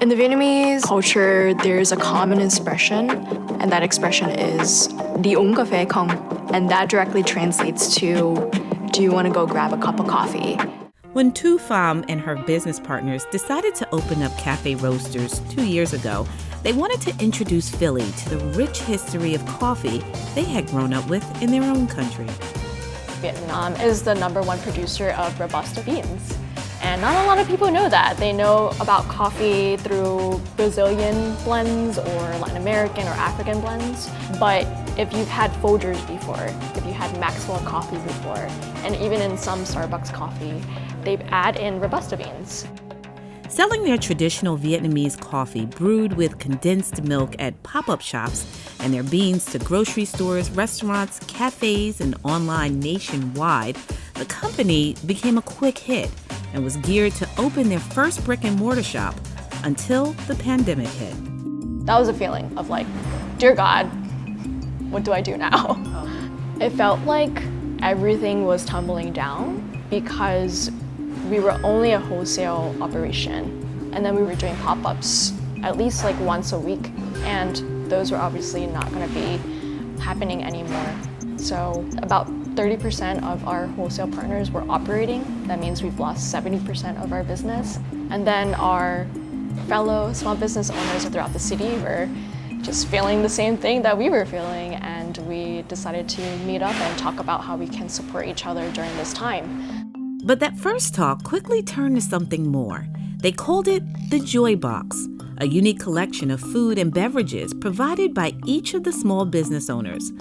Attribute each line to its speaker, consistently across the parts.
Speaker 1: In the Vietnamese culture, there's a common expression, and that expression is "Đi uống cà phê không?" And that directly translates to, do you want to go grab a cup of coffee?
Speaker 2: When Tu Pham and her business partners decided to open up Càphê Roasters 2 years ago, they wanted to introduce Philly to the rich history of coffee they had grown up with in their own country.
Speaker 1: Vietnam is the #1 producer of Robusta beans. And not a lot of people know that. They know about coffee through Brazilian blends or Latin American or African blends. But if you've had Folgers before, if you had Maxwell coffee before, and even in some Starbucks coffee, they add in Robusta beans.
Speaker 2: Selling their traditional Vietnamese coffee brewed with condensed milk at pop-up shops and their beans to grocery stores, restaurants, cafes, and online nationwide, the company became a quick hit and was geared to open their first brick-and-mortar shop until the pandemic hit.
Speaker 1: That was a feeling of like, dear God, what do I do now? It felt like everything was tumbling down because we were only a wholesale operation. And then we were doing pop-ups at least like once a week. And those were obviously not gonna be happening anymore. So about 30% of our wholesale partners were operating. That means we've lost 70% of our business. And then our fellow small business owners throughout the city were just feeling the same thing that we were feeling. And we decided to meet up and talk about how we can support each other during this time.
Speaker 2: But that first talk quickly turned to something more. They called it the Joy Box, a unique collection of food and beverages provided by each of the small business owners.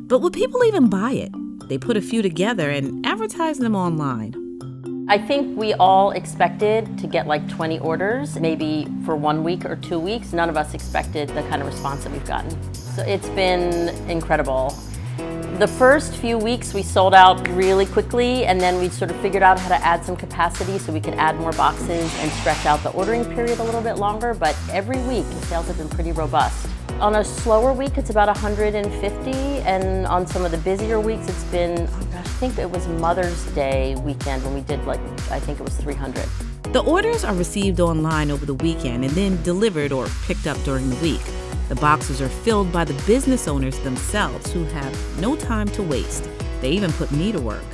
Speaker 2: But would people even buy it? They put a few together and advertised them online.
Speaker 3: I think we all expected to get like 20 orders, maybe for 1 week or 2 weeks. None of us expected the kind of response that we've gotten. So it's been incredible. The first few weeks we sold out really quickly, and then we sort of figured out how to add some capacity so we could add more boxes and stretch out the ordering period a little bit longer, but every week the sales have been pretty robust. On a slower week, it's about 150, and on some of the busier weeks, it's been, oh gosh, I think it was Mother's Day weekend when we did I think it was 300.
Speaker 2: The orders are received online over the weekend and then delivered or picked up during the week. The boxes are filled by the business owners themselves who have no time to waste. They even put me to work.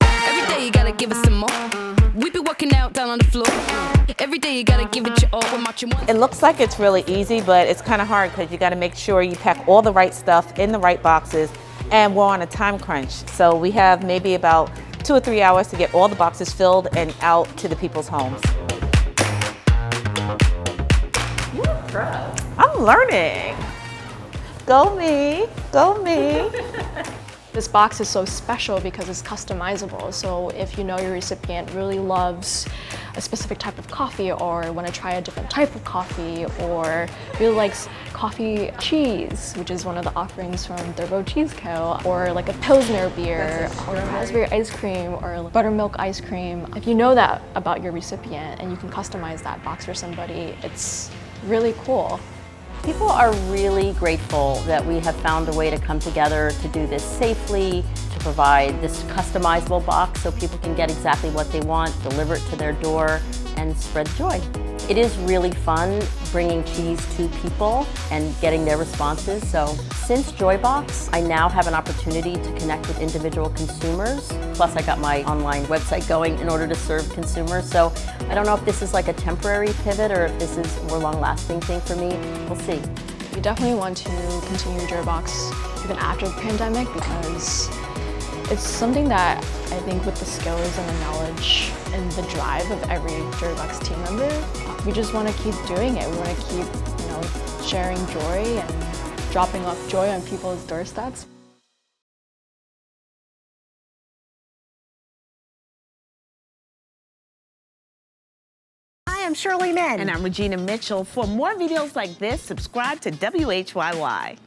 Speaker 4: Every day you gotta give us some more. We be working out down on the floor. Every day you gotta give it your all. We're marching one.
Speaker 5: It looks like it's really easy, but it's kind of hard because you got to make sure you pack all the right stuff in the right boxes, and we're on a time crunch. So we have maybe about 2 or 3 hours to get all the boxes filled and out to the people's homes.
Speaker 3: You're a pro.
Speaker 5: I'm learning. Go me, go me.
Speaker 1: This box is so special because it's customizable. So if you know your recipient really loves a specific type of coffee or want to try a different type of coffee or really likes coffee cheese, which is one of the offerings from Turbo Cheese Co., or like a Pilsner beer or raspberry ice cream or buttermilk ice cream. If you know that about your recipient and you can customize that box for somebody, it's really cool.
Speaker 3: People are really grateful that we have found a way to come together to do this safely, to provide this customizable box so people can get exactly what they want, deliver it to their door, and spread joy. It is really fun bringing cheese to people and getting their responses. So since Joybox, I now have an opportunity to connect with individual consumers. Plus I got my online website going in order to serve consumers. So I don't know if this is like a temporary pivot or if this is a more long-lasting thing for me. We'll see.
Speaker 1: We definitely want to continue Joybox even after the pandemic because it's something that I think with the skills and the knowledge and the drive of every Joybox team member, we just want to keep doing it. We want to keep, sharing joy and dropping off joy on people's doorsteps.
Speaker 6: Hi, I'm Shirley Men.
Speaker 5: And I'm Regina Mitchell. For more videos like this, subscribe to WHYY.